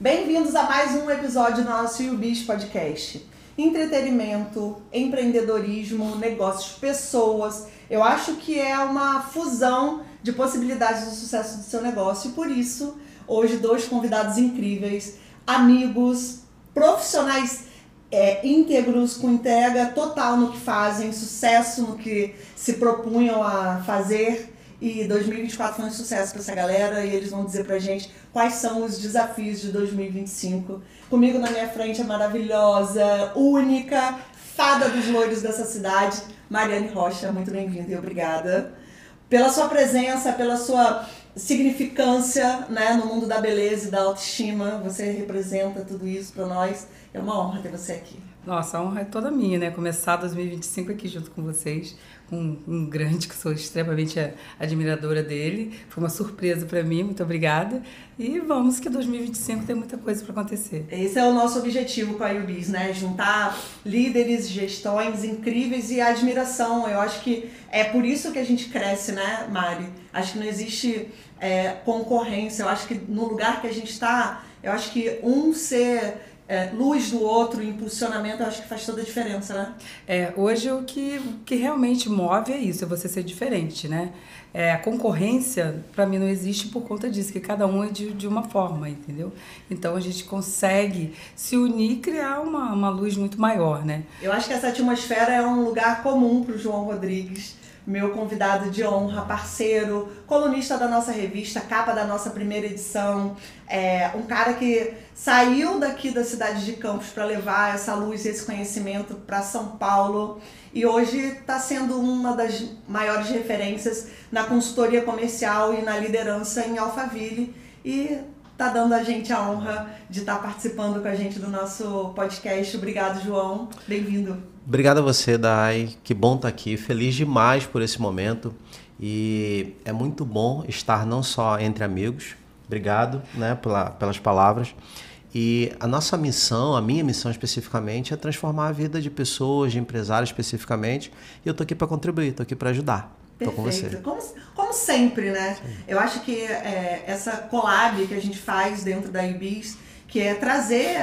Bem-vindos a mais um episódio do nosso YouBiz Podcast. Entretenimento, empreendedorismo, negócios, pessoas. Eu acho que é uma fusão de possibilidades do sucesso do seu negócio e por isso, hoje, dois convidados incríveis, amigos, profissionais íntegros, com entrega total no que fazem, sucesso no que se propunham a fazer. E 2024 foi um sucesso para essa galera e eles vão dizer pra gente quais são os desafios de 2025. Comigo na minha frente a maravilhosa, única, fada dos loiros dessa cidade, Mariane Rocha. Muito bem-vinda e obrigada pela sua presença, pela sua significância, né, no mundo da beleza e da autoestima. Você representa tudo isso para nós. É uma honra ter você aqui. Nossa, a honra é toda minha, né? Começar 2025 aqui junto com vocês, com um grande que sou extremamente admiradora dele. Foi uma surpresa para mim, muito obrigada. E vamos que 2025 tem muita coisa para acontecer. Esse é o nosso objetivo com a YouBiz, né? Juntar líderes, gestões incríveis e admiração. Eu acho que é por isso que a gente cresce, né, Mari? Acho que não existe concorrência. Eu acho que no lugar que a gente está, eu acho que um ser luz do outro, impulsionamento, eu acho que faz toda a diferença, né? Hoje o que realmente move é isso, é você ser diferente, né? A concorrência, para mim, não existe por conta disso, que cada um é de uma forma, entendeu? Então a gente consegue se unir e criar uma luz muito maior, né? Eu acho que essa atmosfera é um lugar comum para o João Rodrigues, meu convidado de honra, parceiro, colunista da nossa revista, capa da nossa primeira edição, um cara que saiu daqui da cidade de Campos para levar essa luz e esse conhecimento para São Paulo e hoje está sendo uma das maiores referências na consultoria comercial e na liderança em Alphaville e está dando a gente a honra de estar participando com a gente do nosso podcast. Obrigado, João. Bem-vindo. Obrigado a você, Dai. Que bom estar aqui. Feliz demais por esse momento. E é muito bom estar não só entre amigos. Obrigado, né, pelas palavras. E a nossa missão, a minha missão especificamente, é transformar a vida de pessoas, de empresários especificamente. E eu estou aqui para contribuir, estou aqui para ajudar. Estou com você. Como sempre, né? Sim. Eu acho que essa collab que a gente faz dentro da YouBiz, que é trazer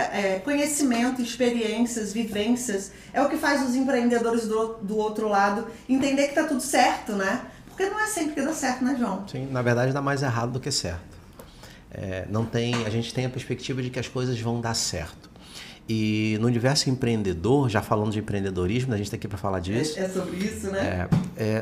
conhecimento, experiências, vivências, é o que faz os empreendedores do outro lado entender que está tudo certo, né? Porque não é sempre que dá certo, né, João? Sim, na verdade dá mais errado do que certo. A gente tem a perspectiva de que as coisas vão dar certo. E no universo empreendedor, já falando de empreendedorismo, a gente está aqui para falar disso. É sobre isso, né?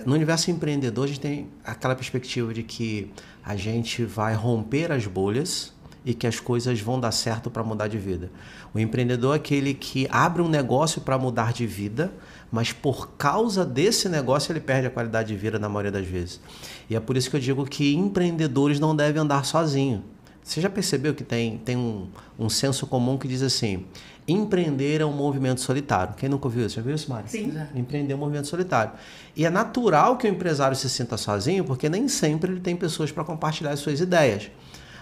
No universo empreendedor, a gente tem aquela perspectiva de que a gente vai romper as bolhas e que as coisas vão dar certo para mudar de vida. O empreendedor é aquele que abre um negócio para mudar de vida, mas por causa desse negócio ele perde a qualidade de vida na maioria das vezes. E é por isso que eu digo que empreendedores não devem andar sozinhos. Você já percebeu que tem um senso comum que diz assim: empreender é um movimento solitário. Quem nunca ouviu isso? Já viu isso, Mari? Sim. Empreender é um movimento solitário. E é natural que o empresário se sinta sozinho, porque nem sempre ele tem pessoas para compartilhar as suas ideias.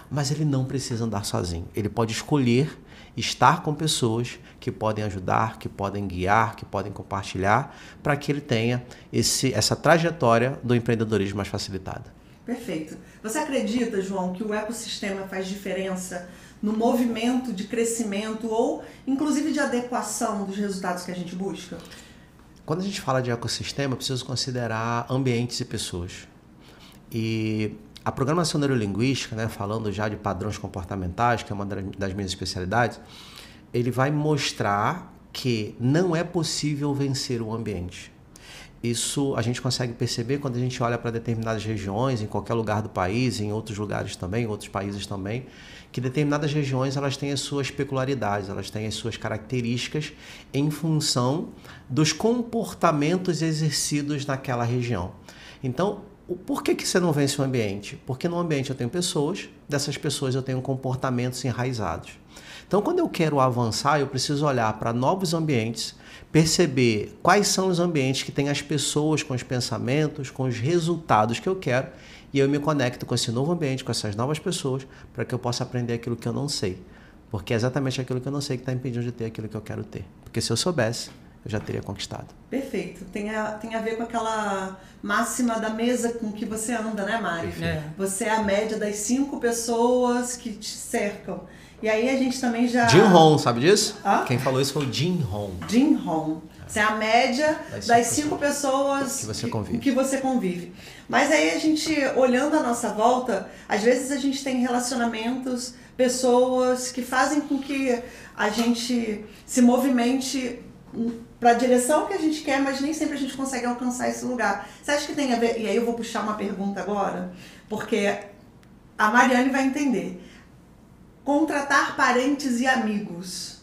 Mas ele não precisa andar sozinho. Ele pode escolher estar com pessoas que podem ajudar, que podem guiar, que podem compartilhar, para que ele tenha essa trajetória do empreendedorismo mais facilitada. Perfeito. Você acredita, João, que o ecossistema faz diferença no movimento de crescimento ou, inclusive, de adequação dos resultados que a gente busca? Quando a gente fala de ecossistema, eu preciso considerar ambientes e pessoas. E a programação neurolinguística, né, falando já de padrões comportamentais, que é uma das minhas especialidades, ele vai mostrar que não é possível vencer o ambiente. Isso a gente consegue perceber quando a gente olha para determinadas regiões, em qualquer lugar do país, em outros lugares também, em outros países também, que determinadas regiões elas têm as suas peculiaridades, elas têm as suas características em função dos comportamentos exercidos naquela região. Então, por que você não vence o ambiente? Porque no ambiente eu tenho pessoas, dessas pessoas eu tenho comportamentos enraizados. Então, quando eu quero avançar, eu preciso olhar para novos ambientes, perceber quais são os ambientes que têm as pessoas com os pensamentos, com os resultados que eu quero, e eu me conecto com esse novo ambiente, com essas novas pessoas, para que eu possa aprender aquilo que eu não sei. Porque é exatamente aquilo que eu não sei que está impedindo de ter aquilo que eu quero ter. Porque se eu soubesse, eu já teria conquistado. Perfeito. Tem a ver com aquela máxima da mesa com que você anda, né, Mari? Perfeito. Você é a média das 5 pessoas que te cercam. E aí a gente também já... Jim Rohn, sabe disso? Hã? Quem falou isso foi o Jim Rohn. Jim Rohn. Isso é a média das 5 pessoas que você convive. Mas aí a gente, olhando a nossa volta, às vezes a gente tem relacionamentos, pessoas que fazem com que a gente se movimente para a direção que a gente quer, mas nem sempre a gente consegue alcançar esse lugar. Você acha que tem a ver... E aí eu vou puxar uma pergunta agora, porque a Mariane vai entender. Contratar parentes e amigos,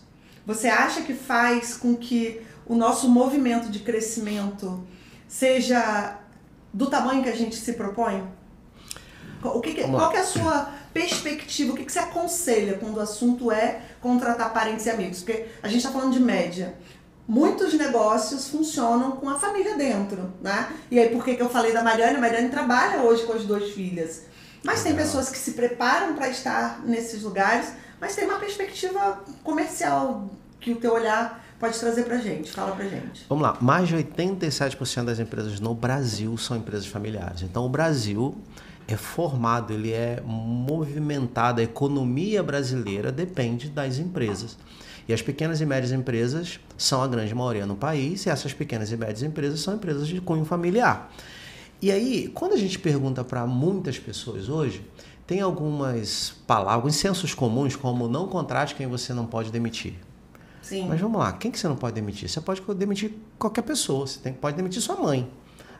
você acha que faz com que o nosso movimento de crescimento seja do tamanho que a gente se propõe? Qual que é a sua perspectiva? O que você aconselha quando o assunto é contratar parentes e amigos? Porque a gente está falando de média. Muitos negócios funcionam com a família dentro, né? E aí, por que eu falei da Mariane? A Mariane trabalha hoje com as 2 filhas. Mas tem pessoas que se preparam para estar nesses lugares, mas tem uma perspectiva comercial que o teu olhar pode trazer pra gente. Fala pra gente. Vamos lá. Mais de 87% das empresas no Brasil são empresas familiares. Então, o Brasil é formado, ele é movimentado. A economia brasileira depende das empresas. E as pequenas e médias empresas são a grande maioria no país, e essas pequenas e médias empresas são empresas de cunho familiar. E aí, quando a gente pergunta para muitas pessoas hoje, tem algumas palavras, alguns sensos comuns, como não contrate quem você não pode demitir. Sim. Mas vamos lá, quem que você não pode demitir? Você pode demitir qualquer pessoa, pode demitir sua mãe.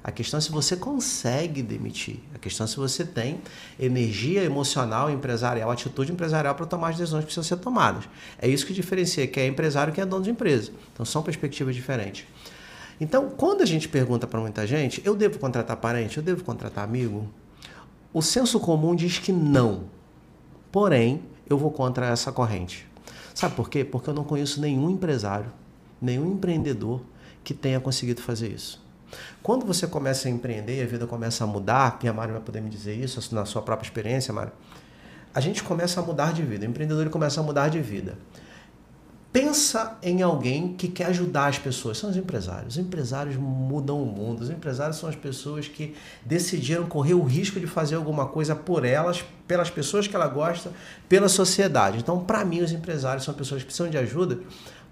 A questão é se você consegue demitir. A questão é se você tem energia emocional, empresarial, atitude empresarial para tomar as decisões que precisam ser tomadas. É isso que diferencia quem é empresário e quem é dono de empresa. Então, são perspectivas diferentes. Então, quando a gente pergunta para muita gente, eu devo contratar parente? Eu devo contratar amigo? O senso comum diz que não. Porém, eu vou contra essa corrente. Sabe por quê? Porque eu não conheço nenhum empresário, nenhum empreendedor que tenha conseguido fazer isso. Quando você começa a empreender e a vida começa a mudar, e a Mari vai poder me dizer isso na sua própria experiência, Mari, a gente começa a mudar de vida, o empreendedor ele começa a mudar de vida. Pensa em alguém que quer ajudar as pessoas, são os empresários. Os empresários mudam o mundo, os empresários são as pessoas que decidiram correr o risco de fazer alguma coisa por elas, pelas pessoas que ela gosta, pela sociedade. Então, para mim, os empresários são pessoas que precisam de ajuda,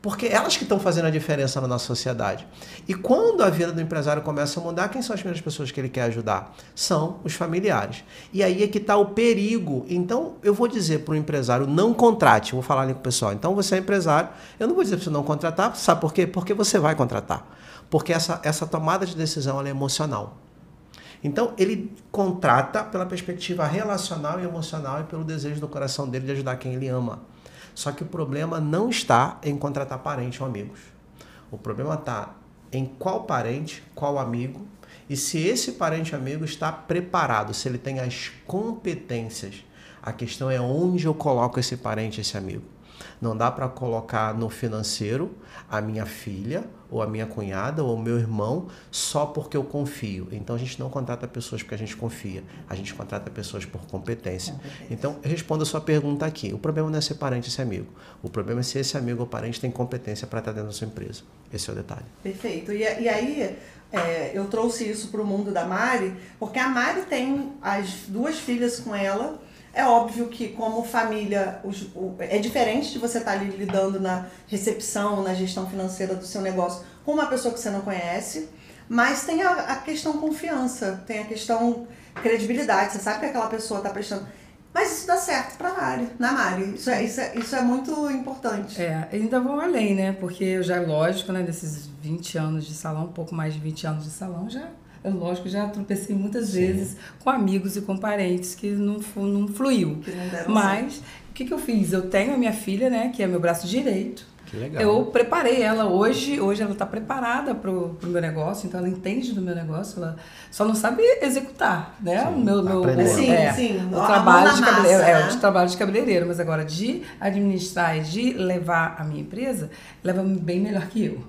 porque elas que estão fazendo a diferença na nossa sociedade. E quando a vida do empresário começa a mudar, quem são as primeiras pessoas que ele quer ajudar? São os familiares. E aí é que está o perigo. Então, eu vou dizer para o empresário, não contrate. Vou falar ali com o pessoal. Então, você é empresário. Eu não vou dizer para você não contratar. Sabe por quê? Porque você vai contratar. Porque essa tomada de decisão ela é emocional. Então, ele contrata pela perspectiva relacional e emocional e pelo desejo do coração dele de ajudar quem ele ama. Só que o problema não está em contratar parente ou amigos. O problema está em qual parente, qual amigo, e se esse parente ou amigo está preparado, se ele tem as competências. A questão é onde eu coloco esse parente, esse amigo. Não dá para colocar no financeiro a minha filha, ou a minha cunhada, ou o meu irmão, só porque eu confio. Então, a gente não contrata pessoas porque a gente confia. A gente contrata pessoas por competência. Então, eu respondo a sua pergunta aqui. O problema não é ser parente e ser amigo. O problema é se esse amigo ou parente tem competência para estar dentro da sua empresa. Esse é o detalhe. Perfeito. E aí, eu trouxe isso para o mundo da Mari, porque a Mari tem as 2 filhas com ela. É óbvio que, como família, é diferente de você estar ali lidando na recepção, na gestão financeira do seu negócio com uma pessoa que você não conhece, mas tem a questão confiança, tem a questão credibilidade. Você sabe que aquela pessoa está prestando. Mas isso dá certo para na Mari. Isso é muito importante. Ainda vou além, né? Porque eu já, lógico, né, desses 20 anos de salão, um pouco mais de 20 anos de salão, lógico, já tropecei muitas vezes com amigos e com parentes que não fluiu. Que não deram Mas, certo. o que eu fiz? Eu tenho a minha filha, né, que é meu braço direito. Que legal. Eu preparei ela hoje ela está preparada pro meu negócio, então ela entende do meu negócio, ela só não sabe executar, né? O trabalho de cabeleireiro, o trabalho de cabeleireiro, mas agora de administrar e de levar a minha empresa, leva bem melhor que eu.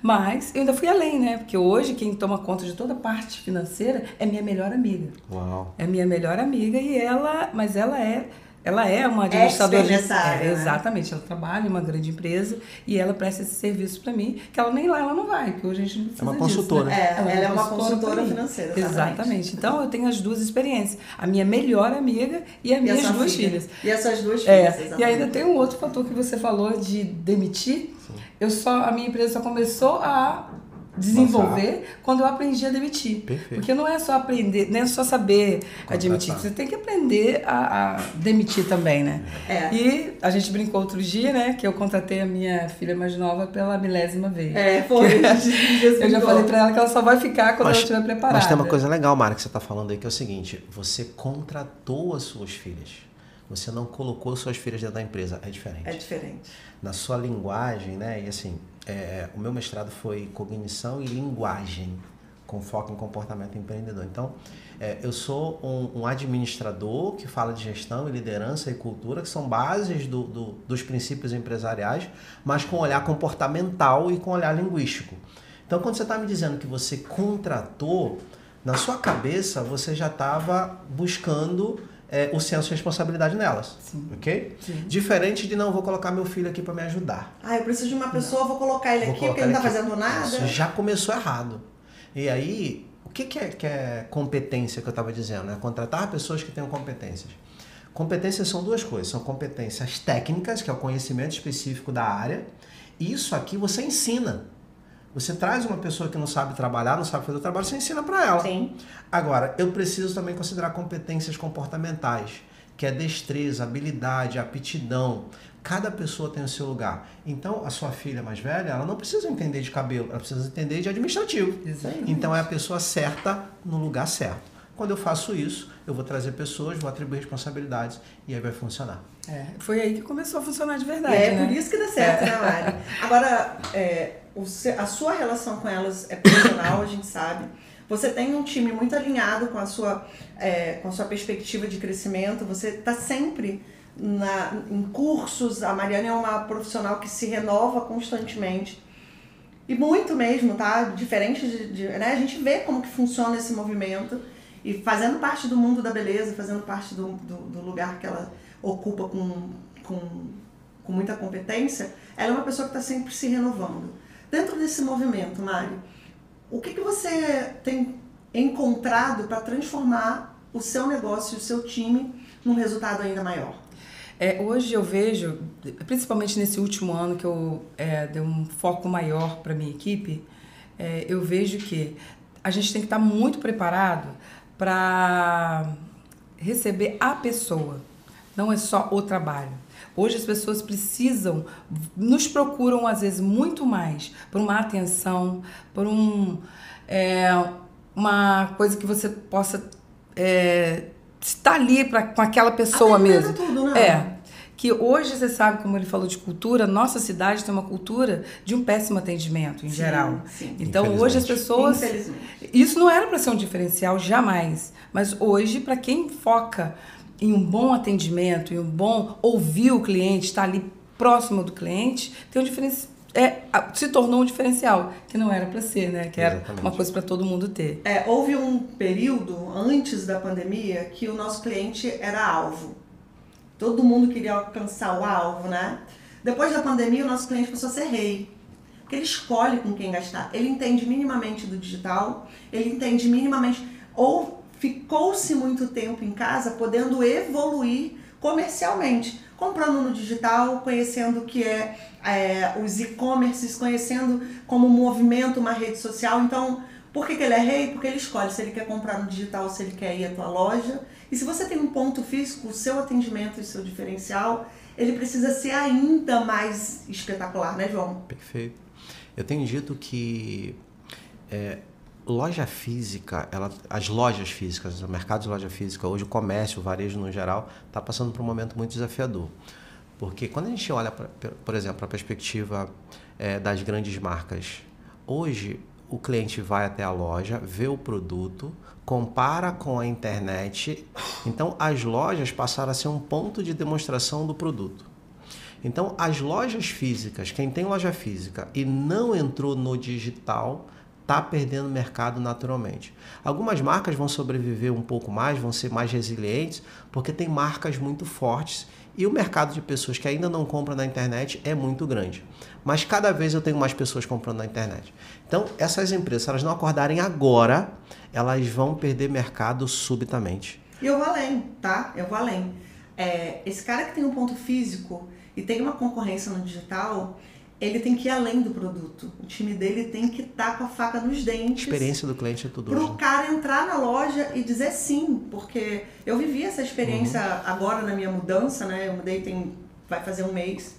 Mas eu ainda fui além, né? Porque hoje quem toma conta de toda a parte financeira é minha melhor amiga. Uau. É minha melhor amiga e ela ela é uma administradora de... né? Exatamente, ela trabalha em uma grande empresa e ela presta esse serviço para mim, que ela nem lá ela não vai, porque hoje a gente não precisa É uma disso, consultora. Né? Ela é uma consultora financeira. Exatamente. Então eu tenho as duas experiências. A minha melhor amiga e as minhas duas filhas. E essas duas filhas, E ainda tem um outro fator que você falou de demitir. A minha empresa só começou a desenvolver quando eu aprendi a demitir. Perfeito. Porque não é só aprender, não é só saber admitir, você tem que aprender a demitir também, né? E a gente brincou outro dia, né, que eu contratei a minha filha mais nova pela 1000ª vez. Foi. Eu já falei pra ela que ela só vai ficar quando ela estiver preparada. Mas tem uma coisa legal, Mara, que você tá falando aí, que é o seguinte, você contratou as suas filhas. Você não colocou suas filhas dentro da empresa. É diferente. É diferente. Na sua linguagem, né? E assim, o meu mestrado foi cognição e linguagem, com foco em comportamento empreendedor. Então, eu sou um administrador que fala de gestão e liderança e cultura, que são bases dos princípios empresariais, mas com olhar comportamental e com olhar linguístico. Então, quando você está me dizendo que você contratou, na sua cabeça você já estava buscando o senso de responsabilidade nelas. Sim. Ok? Sim. Diferente de não, vou colocar meu filho aqui para me ajudar. Eu preciso de uma pessoa, vou colocar ele aqui porque ele não está fazendo nada. Isso já começou errado. E aí, o que é competência que eu estava dizendo? Né? Contratar pessoas que tenham competências. Competências são duas coisas. São competências técnicas, que é o conhecimento específico da área. E isso aqui você ensina. Você traz uma pessoa que não sabe trabalhar, não sabe fazer o trabalho, você ensina para ela. Sim. Agora, eu preciso também considerar competências comportamentais, que é destreza, habilidade, aptidão. Cada pessoa tem o seu lugar. Então, a sua filha mais velha, ela não precisa entender de cabelo, ela precisa entender de administrativo. Exatamente. Então, é a pessoa certa no lugar certo. Quando eu faço isso, eu vou trazer pessoas, vou atribuir responsabilidades e aí vai funcionar. Foi aí que começou a funcionar de verdade, né? Por isso que dá certo, né, Mari? Agora, a sua relação com elas é profissional, a gente sabe. Você tem um time muito alinhado com a sua perspectiva de crescimento. Você está sempre em cursos. A Mariana é uma profissional que se renova constantemente. E muito mesmo, tá? Diferente né? A gente vê como que funciona esse movimento. E fazendo parte do mundo da beleza, fazendo parte do lugar que ela ocupa com muita competência, ela é uma pessoa que está sempre se renovando. Dentro desse movimento, Mari, o que você tem encontrado para transformar o seu negócio e o seu time num resultado ainda maior? Hoje eu vejo, principalmente nesse último ano que eu dei um foco maior para minha equipe, eu vejo que a gente tem que estar muito preparado para receber a pessoa, não é só o trabalho. Hoje as pessoas nos procuram às vezes muito mais por uma atenção, por uma coisa que você possa estar ali com aquela pessoa mesmo. Tudo, né? Que hoje, você sabe, como ele falou de cultura, nossa cidade tem uma cultura de um péssimo atendimento em geral. Sim. Então hoje as pessoas... Isso não era para ser um diferencial, jamais. Mas hoje, para quem foca em um bom atendimento, em um bom ouvir o cliente, estar ali próximo do cliente, tem um diferencial. Se tornou um diferencial, que não era para ser, né? Que era uma coisa para todo mundo ter. Houve um período, antes da pandemia, que o nosso cliente era alvo. Todo mundo queria alcançar o alvo, né? Depois da pandemia, o nosso cliente passou a ser rei. Porque ele escolhe com quem gastar. Ele entende minimamente do digital, ele entende minimamente... Ou ficou-se muito tempo em casa, podendo evoluir comercialmente. Comprando no digital, conhecendo o que os e-commerces, conhecendo como movimento uma rede social. Então, por que ele é rei? Porque ele escolhe se ele quer comprar no digital, se ele quer ir à tua loja. E se você tem um ponto físico, o seu atendimento e o seu diferencial, ele precisa ser ainda mais espetacular, né, João? Perfeito. Eu tenho dito que loja física, as lojas físicas, o mercado de loja física, hoje o comércio, o varejo no geral, está passando por um momento muito desafiador. Porque quando a gente olha, por exemplo, para a perspectiva das grandes marcas, hoje o cliente vai até a loja, vê o produto, compara com a internet. Então, as lojas passaram a ser um ponto de demonstração do produto. Então, as lojas físicas, quem tem loja física e não entrou no digital, está perdendo mercado naturalmente. Algumas marcas vão sobreviver um pouco mais, vão ser mais resilientes, porque tem marcas muito fortes e o mercado de pessoas que ainda não compram na internet é muito grande. Mas cada vez eu tenho mais pessoas comprando na internet. Então, essas empresas, se elas não acordarem agora, elas vão perder mercado subitamente. E eu vou além, tá? Eu vou além. Esse cara que tem um ponto físico e tem uma concorrência no digital, ele tem que ir além do produto. O time dele tem que estar com a faca nos dentes. A experiência do cliente é tudo. Para o cara entrar na loja e dizer sim, porque eu vivi essa experiência agora na minha mudança, né? Eu mudei vai fazer um mês.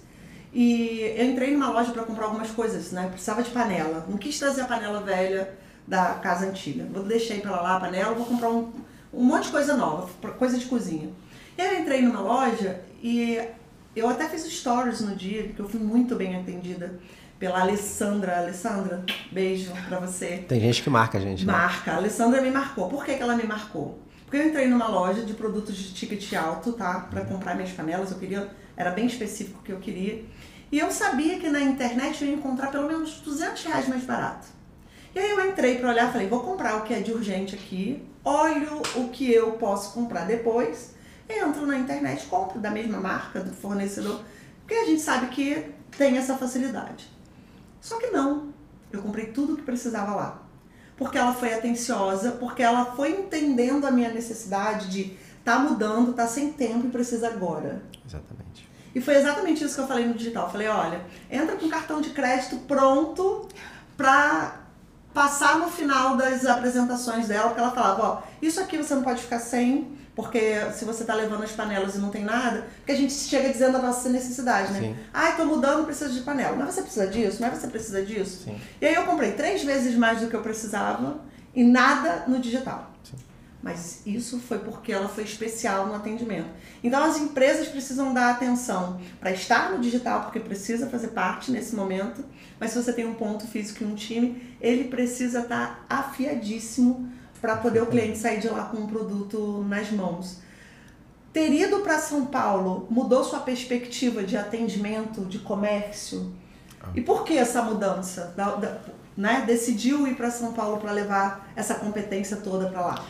E eu entrei numa loja para comprar algumas coisas, né? Precisava de panela. Não quis trazer a panela velha da casa antiga. Vou deixar para lá a panela, vou comprar um monte de coisa nova, coisa de cozinha. E aí eu entrei numa loja e eu até fiz stories no dia, porque eu fui muito bem atendida pela Alessandra. Alessandra, beijo pra você. Tem gente que marca a gente, né? Marca. A Alessandra me marcou. Por que ela me marcou? Porque eu entrei numa loja de produtos de ticket alto, tá? Pra comprar minhas panelas. Era bem específico o que eu queria. E eu sabia que na internet eu ia encontrar pelo menos R$200 mais barato. E aí eu entrei pra olhar e falei, vou comprar o que é de urgente aqui, olho o que eu posso comprar depois, entro na internet, compro da mesma marca, do fornecedor, porque a gente sabe que tem essa facilidade. Só que não, eu comprei tudo o que precisava lá. Porque ela foi atenciosa, porque ela foi entendendo a minha necessidade de tá mudando, tá sem tempo e precisa agora. Exatamente. E foi exatamente isso que eu falei no digital. Eu falei, olha, entra com cartão de crédito pronto para passar no final das apresentações dela, porque ela falava, ó, isso aqui você não pode ficar sem, porque se você tá levando as panelas e não tem nada, porque a gente chega dizendo a nossa necessidade, né? Sim. Ai, tô mudando, preciso de panela. Mas você precisa disso? Mas você precisa disso? Sim. E aí eu comprei 3 vezes mais do que eu precisava e nada no digital. Sim. Mas isso foi porque ela foi especial no atendimento. Então as empresas precisam dar atenção para estar no digital, porque precisa fazer parte nesse momento, mas se você tem um ponto físico e um time, ele precisa estar afiadíssimo para poder o cliente sair de lá com um produto nas mãos. Ter ido para São Paulo mudou sua perspectiva de atendimento, de comércio? E por que essa mudança? Né? Decidiu ir para São Paulo para levar essa competência toda para lá?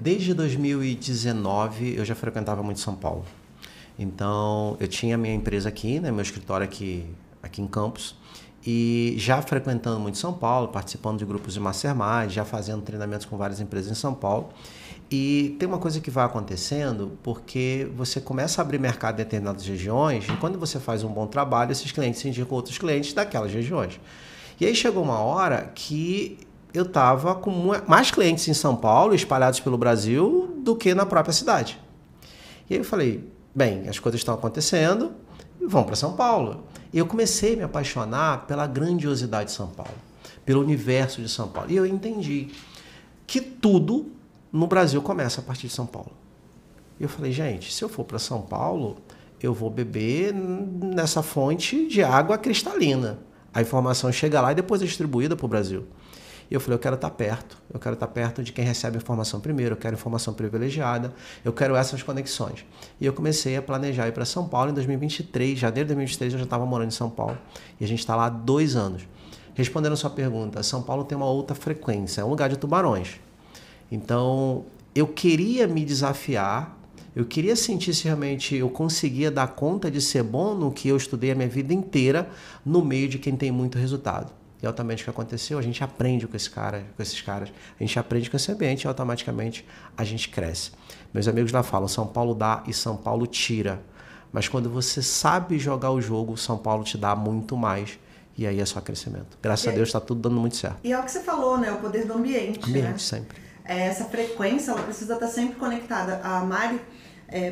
Desde 2019 eu já frequentava muito São Paulo. Então eu tinha minha empresa aqui, né, meu escritório aqui em Campos, e já frequentando muito São Paulo, participando de grupos de mastermind, já fazendo treinamentos com várias empresas em São Paulo. E tem uma coisa que vai acontecendo, porque você começa a abrir mercado em determinadas regiões, e quando você faz um bom trabalho, esses clientes se indicam outros clientes daquelas regiões. E aí chegou uma hora que eu estava com mais clientes em São Paulo, espalhados pelo Brasil, do que na própria cidade. E aí eu falei, bem, as coisas estão acontecendo, vamos para São Paulo. E eu comecei a me apaixonar pela grandiosidade de São Paulo, pelo universo de São Paulo. E eu entendi que tudo no Brasil começa a partir de São Paulo. E eu falei, gente, se eu for para São Paulo, eu vou beber nessa fonte de água cristalina. A informação chega lá e depois é distribuída para o Brasil. E eu falei, eu quero estar perto de quem recebe a informação primeiro, eu quero informação privilegiada, eu quero essas conexões. E eu comecei a planejar ir para São Paulo em 2023, janeiro de 2023 eu já estava morando em São Paulo, e a gente está lá há 2 anos. Respondendo a sua pergunta, São Paulo tem uma outra frequência, é um lugar de tubarões. Então, eu queria me desafiar, eu queria sentir se realmente eu conseguia dar conta de ser bom no que eu estudei a minha vida inteira, no meio de quem tem muito resultado. E automaticamente o que aconteceu, a gente aprende com esses caras, a gente aprende com esse ambiente e automaticamente a gente cresce. Meus amigos lá falam, São Paulo dá e São Paulo tira. Mas quando você sabe jogar o jogo, São Paulo te dá muito mais. E aí é só crescimento. Graças a Deus está tudo dando muito certo. E é o que você falou, né? O poder do ambiente. Ambiente, né? sempre. Essa frequência, ela precisa estar sempre conectada. A Mari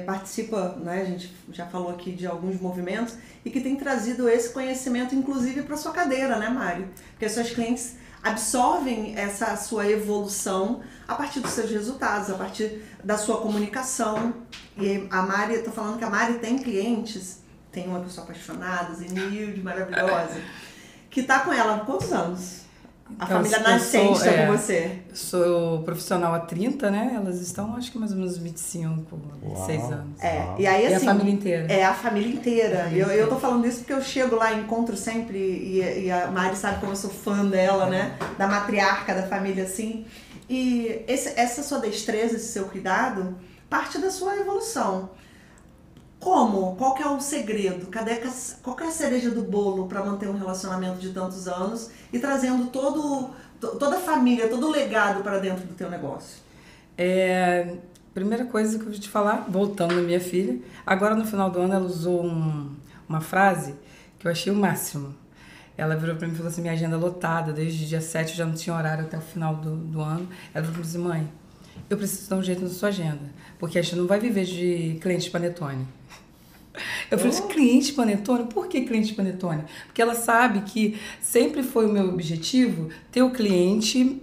participa, né? A gente já falou aqui de alguns movimentos e que tem trazido esse conhecimento, inclusive, para sua cadeira, né, Mari? Porque as suas clientes absorvem essa sua evolução a partir dos seus resultados, a partir da sua comunicação. E a Mari, eu tô falando que a Mari tem clientes, tem uma pessoa apaixonada, Zenilde, maravilhosa, que tá com ela há quantos anos? A família nascente está com você. Eu sou profissional há 30, né? Elas estão, acho que mais ou menos 25, 26 anos. E aí assim... É a família inteira. É a família inteira. Eu tô falando isso porque eu chego lá, encontro sempre, e a Mari sabe como eu sou fã dela, né? Da matriarca da família, assim. E essa sua destreza, esse seu cuidado, parte da sua evolução. Como? Qual que é o segredo? Qual que é a cereja do bolo para manter um relacionamento de tantos anos e trazendo toda a família, todo o legado para dentro do teu negócio? Primeira coisa que eu vou te falar, voltando à minha filha, agora no final do ano ela usou uma frase que eu achei o máximo. Ela virou para mim e falou assim, minha agenda lotada, desde o dia 7 eu já não tinha horário até o final do ano. Ela falou assim, mãe, eu preciso dar um jeito na sua agenda, porque a gente não vai viver de cliente panetone. Eu falei assim, cliente panetone? Por que cliente panetone? Porque ela sabe que sempre foi o meu objetivo ter o cliente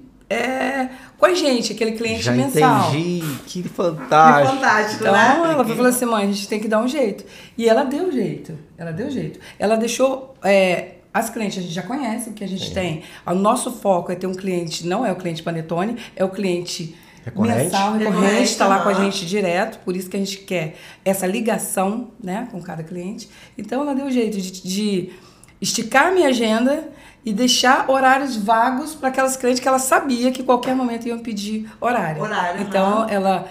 com a gente, aquele cliente já mensal. Entendi, que fantástico. Que fantástico, então, né? Ela falou assim, mãe, a gente tem que dar um jeito. E ela deu jeito, Ela deixou... as clientes a gente já conhece, o que a gente tem. O nosso foco é ter um cliente, não é o cliente panetone, é o cliente... mensal, recorrente, está lá com a gente direto, por isso que a gente quer essa ligação, né, com cada cliente. Então ela deu um jeito de esticar a minha agenda e deixar horários vagos para aquelas clientes que ela sabia que em qualquer momento iam pedir horário. Então ela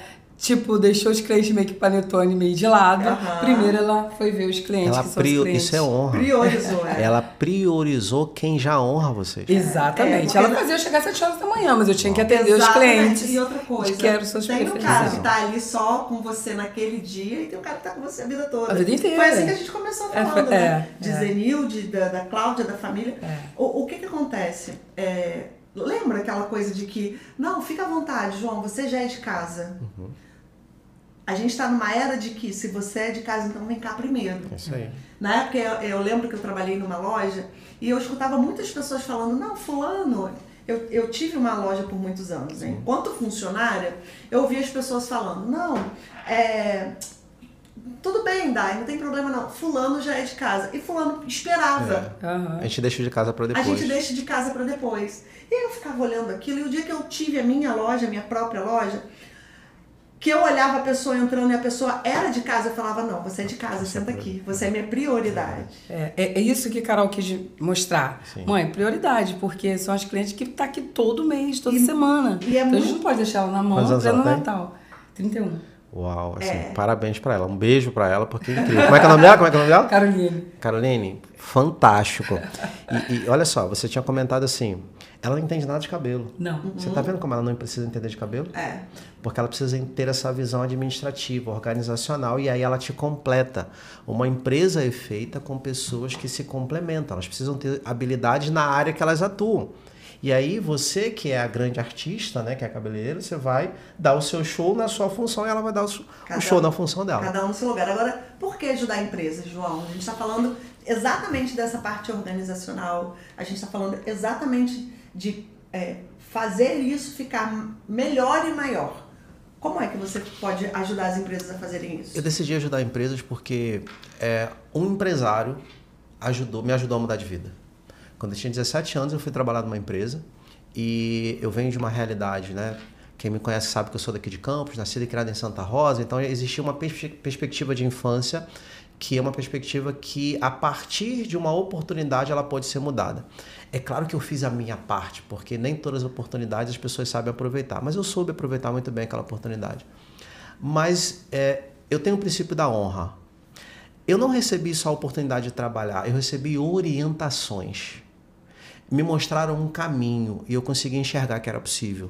deixou os clientes meio que panetone meio de lado. Primeiro ela foi ver os clientes que são os clientes. Isso é honra. Priorizou, Ela priorizou quem já honra vocês. Exatamente. Ela fazia eu chegar às 7 horas da manhã, mas eu tinha que atender os clientes. E outra coisa, tem um cara que tá ali só com você naquele dia e tem um cara que tá com você a vida toda. A vida inteira. Foi assim que a gente começou falando, né? De Zenil, da Cláudia, da família. O que acontece? Lembra aquela coisa de que, não, fica à vontade, João, você já é de casa. A gente está numa era de que se você é de casa, então vem cá primeiro. É isso aí. Na época eu lembro que eu trabalhei numa loja e eu escutava muitas pessoas falando, não, fulano, eu tive uma loja por muitos anos, né? Enquanto funcionária, eu ouvia as pessoas falando, não, tudo bem, Dai, não tem problema não, fulano já é de casa. E fulano esperava. A gente deixa de casa para depois. A gente deixa de casa para depois. E eu ficava olhando aquilo, e o dia que eu tive a minha loja, a minha própria loja, que eu olhava a pessoa entrando e a pessoa era de casa, eu falava, não, você é de casa, senta aqui, você é minha prioridade. É isso que a Carol quis mostrar. Sim. Mãe, prioridade, porque são as clientes que estão aqui todo mês, toda semana. Então a gente não pode deixar ela na mão até no Natal. 31. Uau, assim, parabéns pra ela. Um beijo pra ela, porque é incrível. Como é que é o nome dela? Caroline. Caroline, fantástico. E olha só, você tinha comentado assim, ela não entende nada de cabelo. Não. Você tá vendo como ela não precisa entender de cabelo? Porque ela precisa ter essa visão administrativa, organizacional, e aí ela te completa. Uma empresa é feita com pessoas que se complementam. Elas precisam ter habilidades na área que elas atuam. E aí você, que é a grande artista, né, que é a cabeleireira, você vai dar o seu show na sua função e ela vai dar o show na função dela. Cada um no seu lugar. Agora, por que ajudar empresas, João? A gente está falando exatamente dessa parte organizacional, a gente está falando exatamente de fazer isso ficar melhor e maior. Como é que você pode ajudar as empresas a fazerem isso? Eu decidi ajudar empresas porque um empresário me ajudou a mudar de vida. Quando eu tinha 17 anos, eu fui trabalhar numa empresa e eu venho de uma realidade, né? Quem me conhece sabe que eu sou daqui de Campos, nascido e criado em Santa Rosa, então existia uma perspectiva de infância que é uma perspectiva que, a partir de uma oportunidade, ela pode ser mudada. É claro que eu fiz a minha parte, porque nem todas as oportunidades as pessoas sabem aproveitar, mas eu soube aproveitar muito bem aquela oportunidade. Mas eu tenho o princípio da honra. Eu não recebi só a oportunidade de trabalhar, eu recebi orientações. Me mostraram um caminho e eu consegui enxergar que era possível.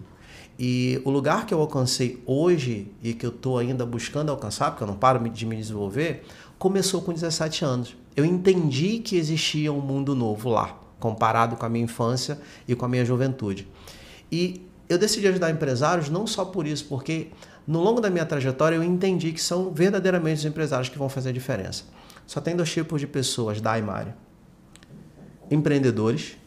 E o lugar que eu alcancei hoje e que eu estou ainda buscando alcançar, porque eu não paro de me desenvolver, começou com 17 anos. Eu entendi que existia um mundo novo lá, comparado com a minha infância e com a minha juventude. E eu decidi ajudar empresários não só por isso, porque no longo da minha trajetória eu entendi que são verdadeiramente os empresários que vão fazer a diferença. Só tem 2 tipos de pessoas, Dai e Mari. Empreendedores,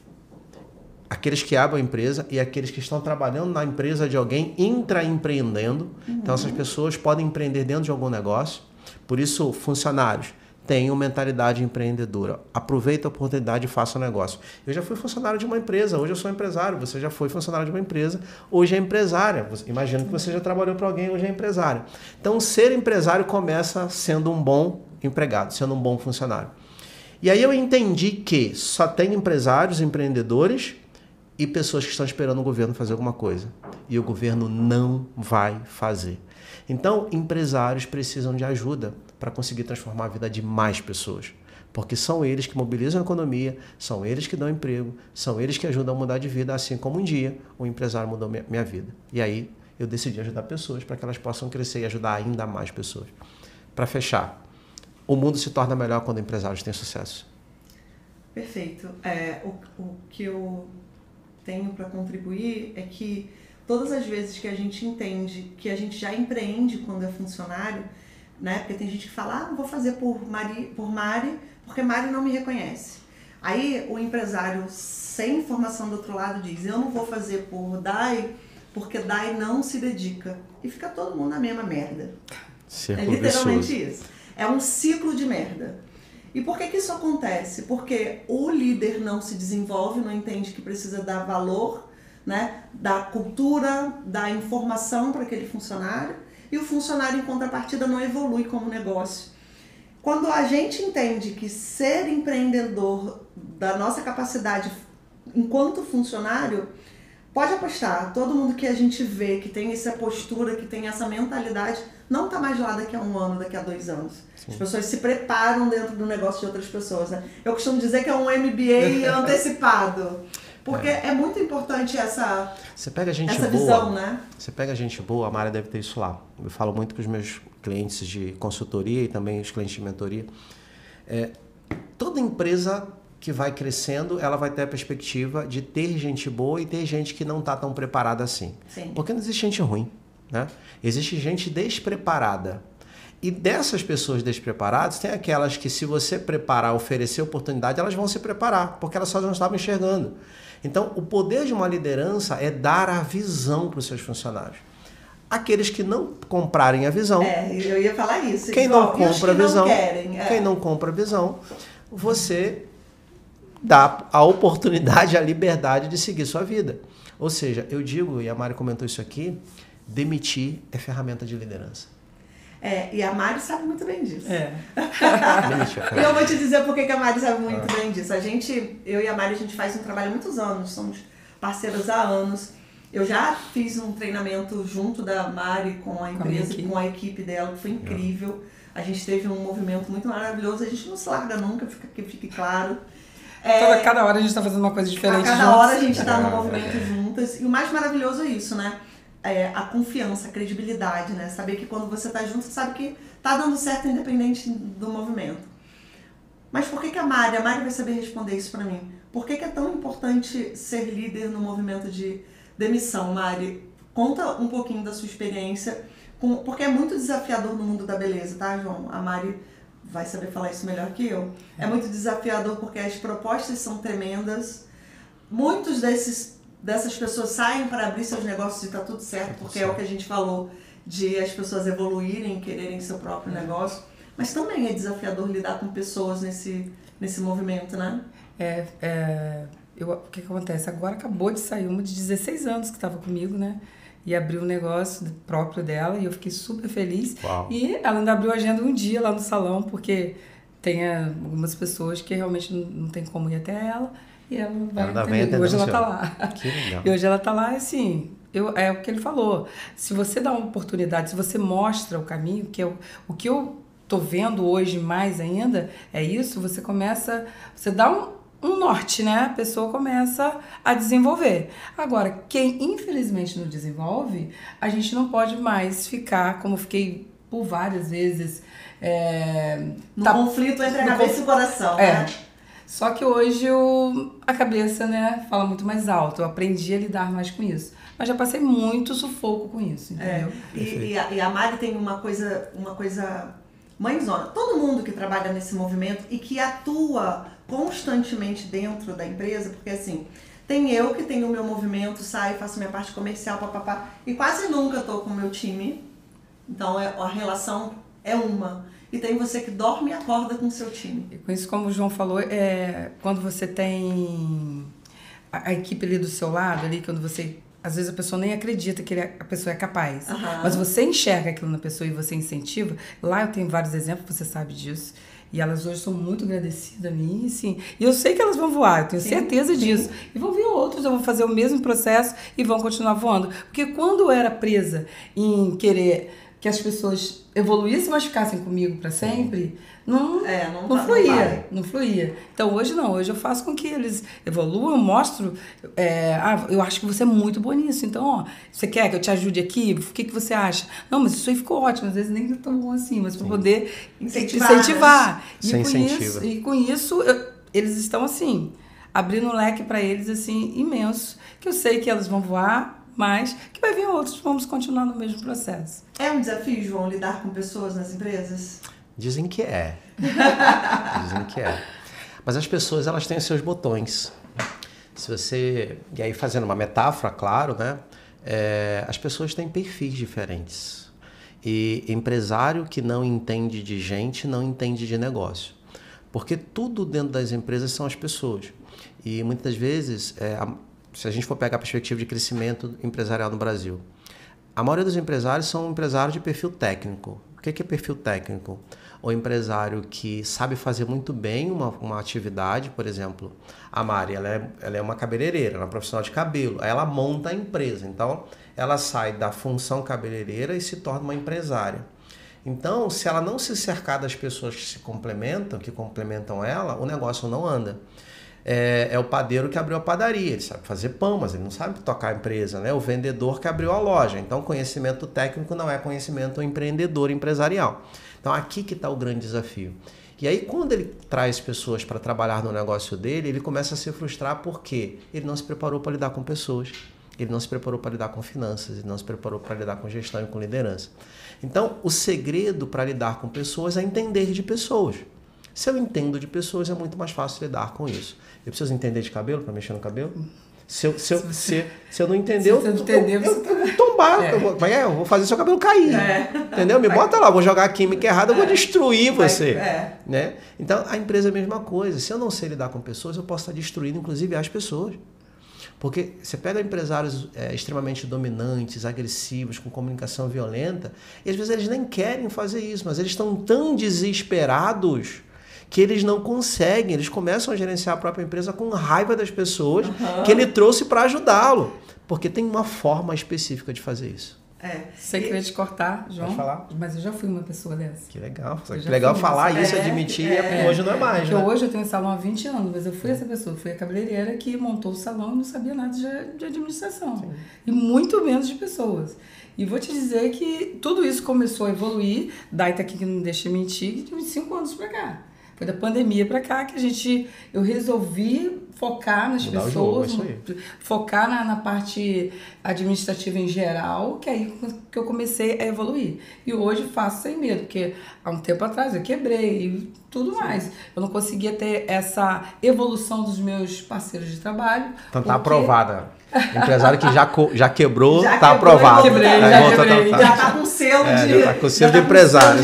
aqueles que abrem a empresa, e aqueles que estão trabalhando na empresa de alguém, intraempreendendo. Então essas pessoas podem empreender dentro de algum negócio. Por isso, funcionários, tenham mentalidade empreendedora. Aproveita a oportunidade e faça o negócio. Eu já fui funcionário de uma empresa, hoje eu sou empresário. Você já foi funcionário de uma empresa, hoje é empresária. Imagino que você já trabalhou para alguém, hoje é empresário. Então, ser empresário começa sendo um bom empregado, sendo um bom funcionário. E aí eu entendi que só tem empresários, empreendedores e pessoas que estão esperando o governo fazer alguma coisa. E o governo não vai fazer. Então, empresários precisam de ajuda para conseguir transformar a vida de mais pessoas. Porque são eles que mobilizam a economia, são eles que dão emprego, são eles que ajudam a mudar de vida, assim como um dia o empresário mudou minha vida. E aí eu decidi ajudar pessoas para que elas possam crescer e ajudar ainda mais pessoas. Para fechar, o mundo se torna melhor quando empresários têm sucesso. Perfeito. O que eu tenho para contribuir é que todas as vezes que a gente entende que a gente já empreende quando é funcionário, né? Porque tem gente que fala, não vou fazer por Mari, porque Mari não me reconhece. Aí o empresário sem informação do outro lado diz, eu não vou fazer por Dai, porque Dai não se dedica. E fica todo mundo na mesma merda. É literalmente isso. É um ciclo de merda. E por que isso acontece? Porque o líder não se desenvolve, não entende que precisa dar valor, né, da cultura, da informação para aquele funcionário, e o funcionário, em contrapartida, não evolui como negócio. Quando a gente entende que ser empreendedor da nossa capacidade enquanto funcionário, pode apostar, todo mundo que a gente vê que tem essa postura, que tem essa mentalidade, não está mais lá daqui a 1 ano, daqui a 2 anos. Sim. As pessoas se preparam dentro do negócio de outras pessoas, né? Eu costumo dizer que é um MBA antecipado. Porque é muito importante essa visão, né? Você pega gente boa, a Mari deve ter isso lá. Eu falo muito com os meus clientes de consultoria e também os clientes de mentoria. Toda empresa que vai crescendo, ela vai ter a perspectiva de ter gente boa e ter gente que não está tão preparada assim. Sim. Porque não existe gente ruim, né? Existe gente despreparada. E dessas pessoas despreparadas, tem aquelas que, se você preparar, oferecer oportunidade, elas vão se preparar, porque elas só não estavam enxergando. Então, o poder de uma liderança é dar a visão para os seus funcionários. Aqueles que não comprarem a visão... eu ia falar isso. Quem não compra a visão... Quem não compra a visão, você dá a oportunidade, a liberdade de seguir sua vida. Ou seja, eu digo, e a Mari comentou isso aqui, demitir é ferramenta de liderança. E a Mari sabe muito bem disso. E eu vou te dizer por que a Mari sabe muito bem disso. Eu e a Mari, a gente faz um trabalho há muitos anos, somos parceiros há anos. Eu já fiz um treinamento junto da Mari com a empresa, com a equipe dela, que foi incrível. A gente teve um movimento muito maravilhoso, a gente não se larga nunca, que fique claro. Cada hora a gente está fazendo uma coisa diferente. Cada hora a gente está no movimento juntas. E o mais maravilhoso é isso, né? A confiança, a credibilidade, né? Saber que quando você tá junto, você sabe que tá dando certo independente do movimento. Mas por que a Mari vai saber responder isso pra mim? Por que é tão importante ser líder no movimento de demissão, Mari? Conta um pouquinho da sua experiência, porque é muito desafiador no mundo da beleza, tá, João? A Mari vai saber falar isso melhor que eu. É muito desafiador porque as propostas são tremendas. Muitos dessas pessoas saem para abrir seus negócios e está tudo certo, porque é o que a gente falou, de as pessoas evoluírem, quererem seu próprio negócio. Mas também é desafiador lidar com pessoas nesse movimento, né? O que acontece? Agora acabou de sair uma de 16 anos que estava comigo, né? E abriu um negócio próprio dela e eu fiquei super feliz. Uau. E ela ainda abriu a agenda um dia lá no salão, porque tem algumas pessoas que realmente não tem como ir até ela. E ela vai atender. Hoje ela tá lá. Que legal. E hoje ela tá lá, assim, é o que ele falou. Se você dá uma oportunidade, se você mostra o caminho, que é o que eu tô vendo hoje mais ainda, é isso, você dá um norte, né? A pessoa começa a desenvolver. Agora, quem infelizmente não desenvolve, a gente não pode mais ficar, como fiquei por várias vezes... no conflito entre a cabeça e o coração, né? Só que hoje a cabeça, né, fala muito mais alto. Eu aprendi a lidar mais com isso. Mas já passei muito sufoco com isso, entendeu? E a Mari tem uma coisa mãezona. Todo mundo que trabalha nesse movimento e que atua constantemente dentro da empresa, porque assim, tem eu que tenho o meu movimento, saio, faço minha parte comercial, papapá, e quase nunca tô com o meu time. Então a relação é uma. E tem você que dorme e acorda com o seu time. E com isso, como o João falou, quando você tem a equipe ali do seu lado, ali, quando você... Às vezes a pessoa nem acredita que a pessoa é capaz. Mas você enxerga aquilo na pessoa e você incentiva. Lá eu tenho vários exemplos, você sabe disso. E elas hoje são muito agradecidas a mim, sim. E eu sei que elas vão voar, eu tenho certeza disso. E vão vir outros, eu vou fazer o mesmo processo e vão continuar voando. Porque quando eu era presa em querer que as pessoas evoluíssem, mas ficassem comigo para sempre, não fluía. Não fluía. Então hoje não, hoje eu faço com que eles evoluam, eu mostro, eu acho que você é muito boa nisso, então, ó, você quer que eu te ajude aqui? O que você acha? Não, mas isso aí ficou ótimo, às vezes nem tão bom assim, mas para poder incentivar. E com isso, eles estão assim, abrindo um leque para eles assim, imenso, que eu sei que elas vão voar, mas que vai vir outros, vamos continuar no mesmo processo. É um desafio, João, lidar com pessoas nas empresas? Dizem que é. Dizem que é. Mas as pessoas, elas têm os seus botões. Se você... E aí, fazendo uma metáfora, claro, né? As pessoas têm perfis diferentes. E empresário que não entende de gente, não entende de negócio. Porque tudo dentro das empresas são as pessoas. E muitas vezes... se a gente for pegar a perspectiva de crescimento empresarial no Brasil, a maioria dos empresários são empresários de perfil técnico. O que é perfil técnico? O empresário que sabe fazer muito bem uma atividade, por exemplo, a Mari, ela é uma cabeleireira, ela é uma profissional de cabelo, aí ela monta a empresa, então ela sai da função cabeleireira e se torna uma empresária. Então, se ela não se cercar das pessoas que complementam ela, o negócio não anda. É o padeiro que abriu a padaria, ele sabe fazer pão, mas ele não sabe tocar a empresa, né? O vendedor que abriu a loja. Então, conhecimento técnico não é conhecimento empreendedor, empresarial. Então, aqui que está o grande desafio. E aí, quando ele traz pessoas para trabalhar no negócio dele, ele começa a se frustrar porque ele não se preparou para lidar com pessoas, ele não se preparou para lidar com finanças, ele não se preparou para lidar com gestão e com liderança. Então, o segredo para lidar com pessoas é entender de pessoas. Se eu entendo de pessoas, é muito mais fácil lidar com isso. Eu preciso entender de cabelo para mexer no cabelo? Se eu não entender, eu vou tombar. Eu vou fazer seu cabelo cair. Entendeu? Me bota lá, eu vou jogar a química errada, eu vou destruir você. Né? Então, a empresa é a mesma coisa. Se eu não sei lidar com pessoas, eu posso estar destruindo, inclusive, as pessoas. Porque você pega empresários extremamente dominantes, agressivos, com comunicação violenta, e às vezes eles nem querem fazer isso, mas eles estão tão desesperados que eles não conseguem, eles começam a gerenciar a própria empresa com raiva das pessoas que ele trouxe para ajudá-lo. Porque tem uma forma específica de fazer isso. Sem querer te cortar, João, pode falar? Mas eu já fui uma pessoa dessa. Que legal. Que legal falar isso, admitir, hoje não é mais. Porque hoje eu tenho salão há 20 anos, mas eu fui essa pessoa, fui a cabeleireira que montou o salão e não sabia nada de administração. Sim. E muito menos de pessoas. E vou te dizer que tudo isso começou a evoluir, daí tá aqui que não deixa mentir, de uns 5 anos para cá. Foi da pandemia para cá que eu resolvi focar nas pessoas, focar na parte administrativa em geral, que aí que eu comecei a evoluir. E hoje faço sem medo, porque há um tempo atrás eu quebrei e tudo mais. Eu não conseguia ter essa evolução dos meus parceiros de trabalho. Então tá aprovada. Empresário que já quebrou, tá aprovado. Já tá com selo de... Já tá com selo de empresário.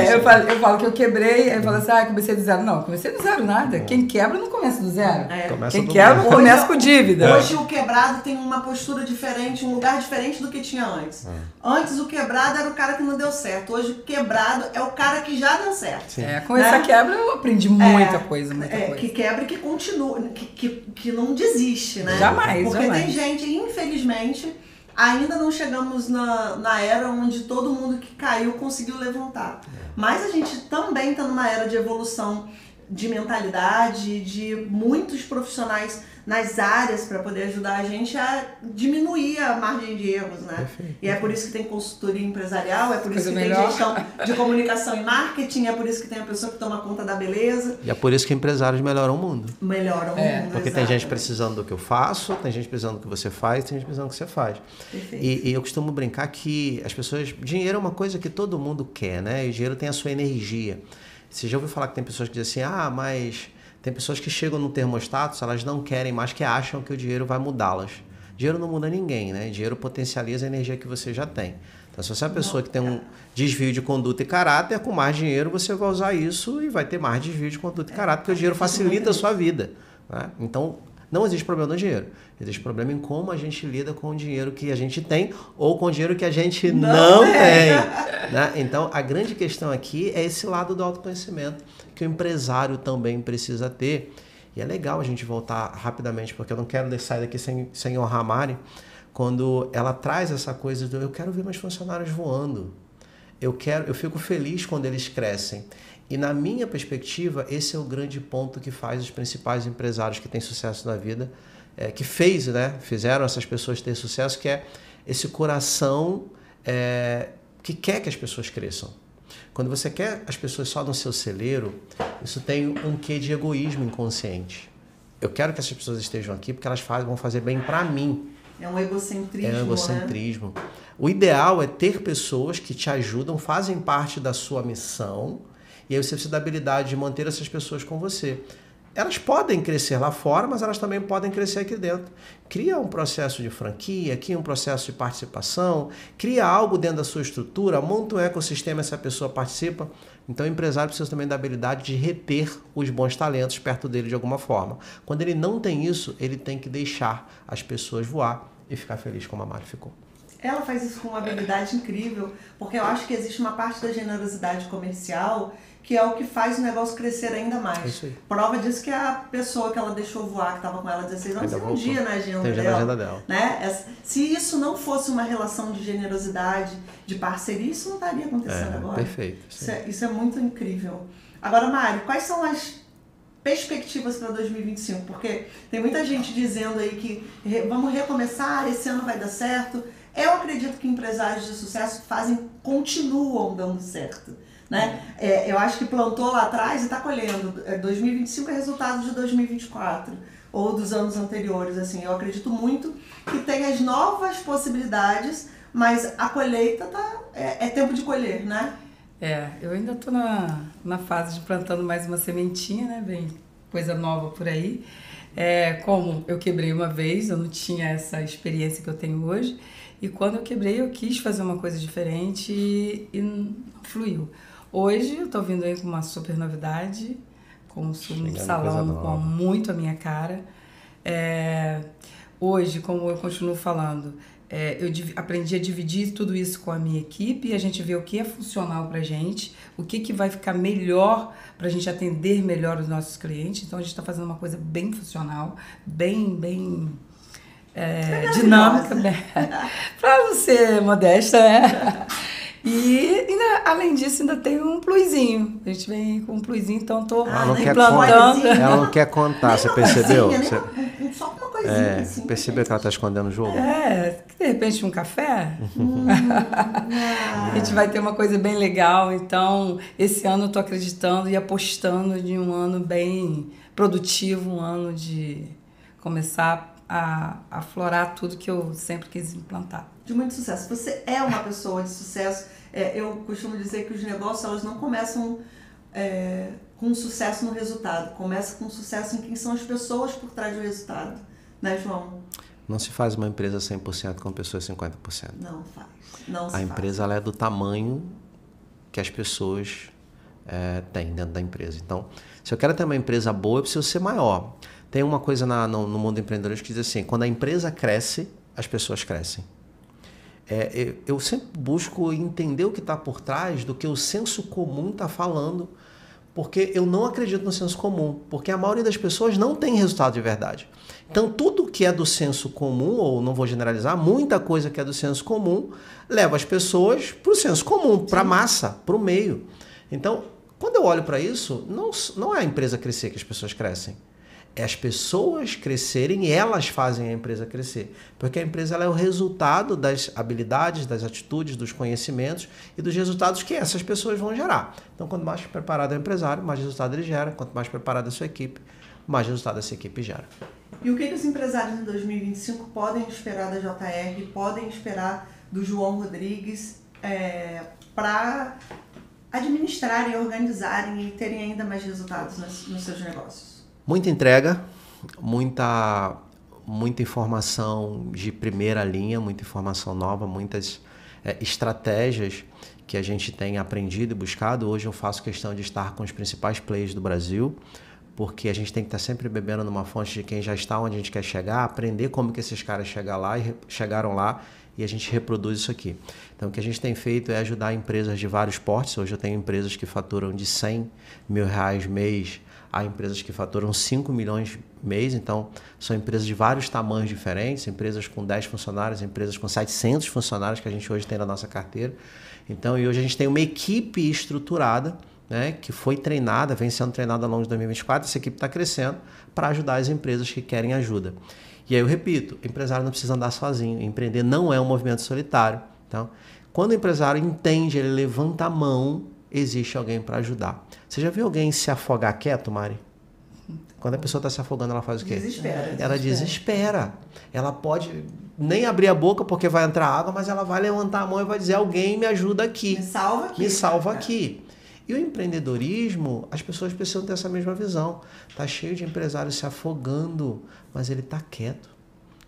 Eu falo que eu quebrei, aí falo assim, comecei do zero. Não, comecei do zero nada. Quem quebra não começa do zero. Quem quebra começa com dívida. Hoje o quebrado tem uma postura diferente, um lugar diferente do que tinha antes. Antes o quebrado era o cara que não deu certo. Hoje o quebrado é o cara que já deu certo. Com essa quebra eu aprendi muita coisa. Que quebra e que continua, que não desiste, né? Jamais. Porque tem gente, infelizmente, ainda não chegamos na era onde todo mundo que caiu conseguiu levantar. Mas a gente também está numa era de evolução de mentalidade, de muitos profissionais nas áreas para poder ajudar a gente a diminuir a margem de erros, né? Perfeito. E é por isso que tem consultoria empresarial, é por isso que tem gestão de comunicação e marketing, é por isso que tem a pessoa que toma conta da beleza. E é por isso que empresários melhoram o mundo. Melhoram o mundo, porque tem gente precisando do que eu faço, tem gente precisando do que você faz, tem gente precisando do que você faz. E eu costumo brincar que as pessoas... Dinheiro é uma coisa que todo mundo quer, né? E o dinheiro tem a sua energia. Você já ouviu falar que tem pessoas que dizem assim, mas tem pessoas que chegam no termostato, elas não querem mais, que acham que o dinheiro vai mudá-las. Dinheiro não muda ninguém, né? Dinheiro potencializa a energia que você já tem. Então, se você é uma pessoa que tem um desvio de conduta e caráter, com mais dinheiro você vai usar isso e vai ter mais desvio de conduta e caráter, porque o dinheiro facilita a sua vida. Né? Então, não existe problema no dinheiro. Existe problema em como a gente lida com o dinheiro que a gente tem ou com o dinheiro que a gente não tem. Né? Então, a grande questão aqui é esse lado do autoconhecimento que o empresário também precisa ter. E é legal a gente voltar rapidamente, porque eu não quero sair daqui sem honrar a Mari, quando ela traz essa coisa do eu quero ver meus funcionários voando. Eu fico feliz quando eles crescem. E na minha perspectiva, esse é o grande ponto que faz os principais empresários que têm sucesso na vida, fizeram essas pessoas ter sucesso, que é esse coração que quer que as pessoas cresçam. Quando você quer as pessoas só no seu celeiro, isso tem um quê de egoísmo inconsciente. Eu quero que essas pessoas estejam aqui porque elas vão fazer bem para mim. É um egocentrismo. É um egocentrismo. Né? O ideal é ter pessoas que te ajudam, fazem parte da sua missão, e aí você precisa da habilidade de manter essas pessoas com você. Elas podem crescer lá fora, mas elas também podem crescer aqui dentro. Cria um processo de franquia, cria um processo de participação, cria algo dentro da sua estrutura, monta um ecossistema, essa pessoa participa. Então o empresário precisa também da habilidade de reter os bons talentos perto dele de alguma forma. Quando ele não tem isso, ele tem que deixar as pessoas voar e ficar feliz como a Mari ficou. Ela faz isso com uma habilidade incrível, porque eu acho que existe uma parte da generosidade comercial que é o que faz o negócio crescer ainda mais. Isso aí. Prova disso que a pessoa que ela deixou voar, que estava com ela 16 anos, tem um dia na agenda tem dela. Na agenda dela. Né? Se isso não fosse uma relação de generosidade, de parceria, isso não estaria acontecendo agora. Perfeito. Isso é muito incrível. Agora, Mari, quais são as perspectivas para 2025? Porque tem muita gente dizendo aí que vamos recomeçar, esse ano vai dar certo. Eu acredito que empresários de sucesso continuam dando certo. Né? Eu acho que plantou lá atrás e está colhendo. 2025 é resultado de 2024 ou dos anos anteriores. Assim. Eu acredito muito que tem as novas possibilidades, mas a colheita é tempo de colher, né? Eu ainda estou na fase de plantando mais uma sementinha, né? Bem, coisa nova por aí. Como eu quebrei uma vez, eu não tinha essa experiência que eu tenho hoje. E quando eu quebrei, eu quis fazer uma coisa diferente e não fluiu. Hoje eu estou vindo aí com uma super novidade, com um salão com muito a minha cara. Hoje, como eu continuo falando, eu aprendi a dividir tudo isso com a minha equipe e a gente vê o que é funcional para a gente, o que vai ficar melhor para a gente atender melhor os nossos clientes. Então a gente está fazendo uma coisa bem funcional, bem dinâmica, né? Para não ser modesta, né? E ainda, além disso, ainda tem um plusinho. A gente vem com um plusinho, então estou implantando. Ela não quer contar, você percebeu? Só uma coisinha. Você percebeu que ela está escondendo o jogo? De repente um café. A gente vai ter uma coisa bem legal. Então, esse ano eu estou acreditando e apostando de um ano bem produtivo, um ano de começar a aflorar tudo que eu sempre quis implantar. De muito sucesso. Você é uma pessoa de sucesso. Eu costumo dizer que os negócios elas não começam com sucesso no resultado. Começa com sucesso em quem são as pessoas por trás do resultado. Né, João? Não se faz uma empresa 100% com pessoas 50%. Não faz. Não a empresa ela é do tamanho que as pessoas têm dentro da empresa. Então, se eu quero ter uma empresa boa, eu preciso ser maior. Tem uma coisa no mundo empreendedor que diz assim, quando a empresa cresce, as pessoas crescem. Eu sempre busco entender o que está por trás do que o senso comum está falando, porque eu não acredito no senso comum, porque a maioria das pessoas não tem resultado de verdade. Então, tudo que é do senso comum, ou não vou generalizar, muita coisa que é do senso comum, leva as pessoas para o senso comum, para a massa, para o meio. Então, quando eu olho para isso, não é a empresa crescer que as pessoas crescem. É as pessoas crescerem e elas fazem a empresa crescer. Porque a empresa ela é o resultado das habilidades, das atitudes, dos conhecimentos e dos resultados que essas pessoas vão gerar. Então, quanto mais preparado é o empresário, mais resultado ele gera. Quanto mais preparada a sua equipe, mais resultado essa equipe gera. E o que os empresários em 2025 podem esperar da JR, podem esperar do João Rodrigues para administrarem, organizarem e terem ainda mais resultados nos seus negócios? Muita entrega, muita informação de primeira linha, muita informação nova, muitas estratégias que a gente tem aprendido e buscado. Hoje eu faço questão de estar com os principais players do Brasil, porque a gente tem que estar sempre bebendo numa fonte de quem já está onde a gente quer chegar, aprender como que esses caras chegaram lá e a gente reproduz isso aqui. Então, o que a gente tem feito é ajudar empresas de vários portes. Hoje eu tenho empresas que faturam de R$100 mil mês a empresas que faturam 5 milhões mês. Então, são empresas de vários tamanhos diferentes, empresas com 10 funcionários, empresas com 700 funcionários que a gente hoje tem na nossa carteira. Então, e hoje a gente tem uma equipe estruturada, né, que foi treinada, vem sendo treinada ao longo de 2024, essa equipe está crescendo para ajudar as empresas que querem ajuda. E aí eu repito, o empresário não precisa andar sozinho, empreender não é um movimento solitário. Então, quando o empresário entende, ele levanta a mão, existe alguém para ajudar. Você já viu alguém se afogar quieto, Mari? Quando a pessoa está se afogando, ela faz o quê? Ela desespera. Ela pode nem abrir a boca porque vai entrar água, mas ela vai levantar a mão e vai dizer, alguém me ajuda aqui. Me salva aqui. Me salva aqui. E o empreendedorismo, as pessoas precisam ter essa mesma visão. Está cheio de empresários se afogando, mas ele está quieto.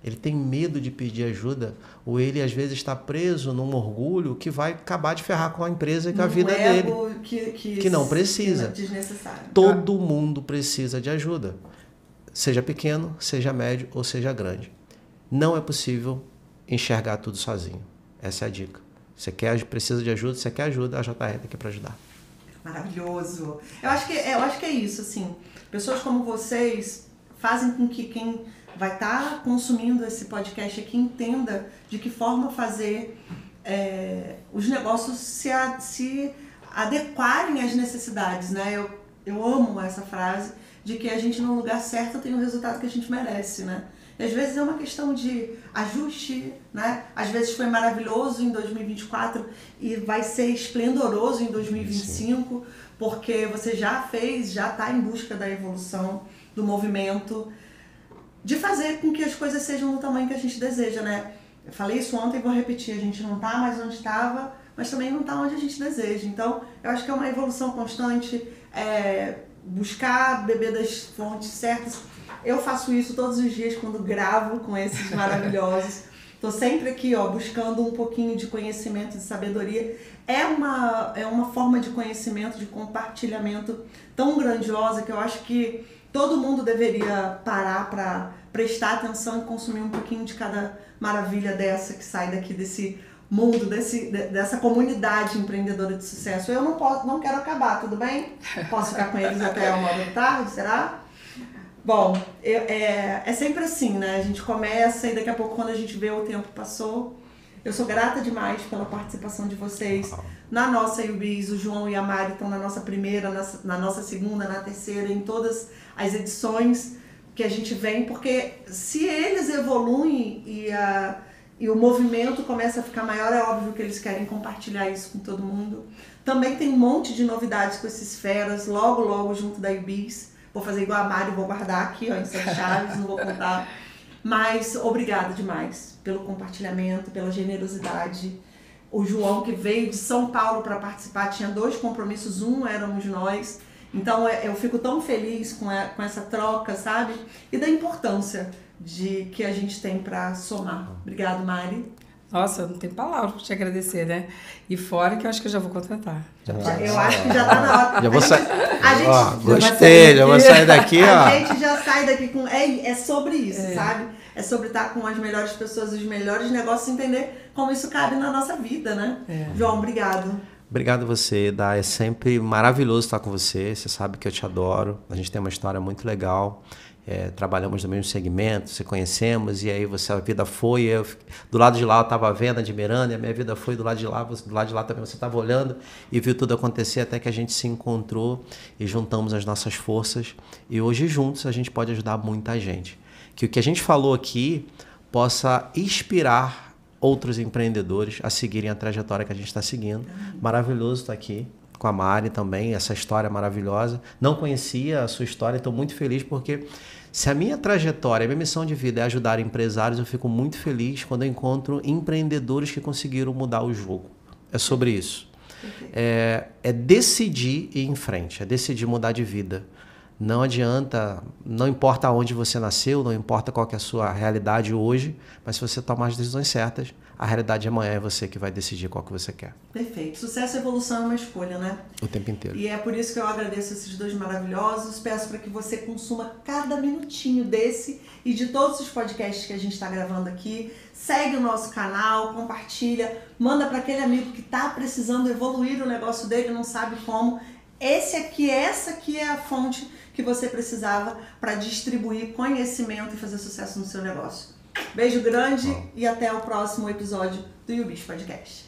Ele tem medo de pedir ajuda, ou ele às vezes está preso num orgulho que vai acabar de ferrar com a empresa e com a vida dele. Que não precisa. Que é desnecessário. Todo mundo precisa de ajuda. Seja pequeno, seja médio ou seja grande. Não é possível enxergar tudo sozinho. Essa é a dica. Você precisa de ajuda, você quer ajuda, a JR está aqui para ajudar. Maravilhoso. Eu acho que é isso, assim. Pessoas como vocês fazem com que quem vai estar consumindo esse podcast aqui entenda de que forma fazer os negócios se adequarem às necessidades, né? Eu amo essa frase de que a gente no lugar certo tem o resultado que a gente merece, né? E às vezes é uma questão de ajuste, né? Às vezes foi maravilhoso em 2024 e vai ser esplendoroso em 2025, porque você já está em busca da evolução, do movimento, de fazer com que as coisas sejam do tamanho que a gente deseja, né? Eu falei isso ontem e vou repetir, a gente não está mais onde estava, mas também não está onde a gente deseja. Então, eu acho que é uma evolução constante, buscar beber das fontes certas. Eu faço isso todos os dias quando gravo com esses maravilhosos. Estou sempre aqui, buscando um pouquinho de conhecimento, de sabedoria. É uma forma de conhecimento, de compartilhamento tão grandiosa que eu acho que todo mundo deveria parar para prestar atenção e consumir um pouquinho de cada maravilha dessa que sai daqui desse mundo, dessa comunidade empreendedora de sucesso. Eu não quero acabar, tudo bem? Posso ficar com eles até 1h da tarde, será? Bom, é sempre assim, né? A gente começa e daqui a pouco, quando a gente vê, o tempo passou. Eu sou grata demais pela participação de vocês na nossa UBIS. O João e a Mari estão na nossa primeira, na nossa segunda, na terceira, em todas as edições que a gente vem, porque se eles evoluem e o movimento começa a ficar maior, é óbvio que eles querem compartilhar isso com todo mundo. Também tem um monte de novidades com esses feras, logo junto da UBIS. Vou fazer igual a Mari, vou guardar aqui, em 7 chaves, não vou contar. Mas obrigada demais pelo compartilhamento, pela generosidade. O João, que veio de São Paulo para participar, tinha 2 compromissos, éramos nós. Então eu fico tão feliz com essa troca, sabe? E da importância que a gente tem para somar. Obrigada, Mari. Nossa, não tem palavra para te agradecer, né? E fora que eu acho que eu já vou contratar. Eu acho que já tá na hora. Já vou sair. Gostei, já vou sair daqui, ó. A gente já sai daqui com... É sobre isso, sabe? É sobre estar com as melhores pessoas, os melhores negócios, entender como isso cabe na nossa vida, né? João, obrigado. Obrigado a você, Dá. É sempre maravilhoso estar com você. Você sabe que eu te adoro. A gente tem uma história muito legal. Trabalhamos no mesmo segmento, se conhecemos, e aí a vida foi, do lado de lá eu estava vendo, admirando, e a minha vida foi do lado de lá também você estava olhando e viu tudo acontecer até que a gente se encontrou e juntamos as nossas forças, e hoje juntos a gente pode ajudar muita gente. Que o que a gente falou aqui possa inspirar outros empreendedores a seguirem a trajetória que a gente está seguindo. Maravilhoso estar aqui com a Mari também, essa história maravilhosa. Não conhecia a sua história, estou muito feliz porque se a minha trajetória, a minha missão de vida é ajudar empresários, eu fico muito feliz quando eu encontro empreendedores que conseguiram mudar o jogo. É sobre isso. É decidir ir em frente, é decidir mudar de vida. Não adianta, não importa onde você nasceu, não importa qual que é a sua realidade hoje, mas se você tomar as decisões certas, a realidade de amanhã é você que vai decidir qual que você quer. Perfeito. Sucesso e evolução é uma escolha, né? O tempo inteiro. E é por isso que eu agradeço esses dois maravilhosos. Peço para que você consuma cada minutinho desse e de todos os podcasts que a gente está gravando aqui. Segue o nosso canal, compartilha, manda para aquele amigo que está precisando evoluir o negócio dele, não sabe como. Essa aqui é a fonte que você precisava para distribuir conhecimento e fazer sucesso no seu negócio. Beijo grande e até o próximo episódio do YouBiz Podcast.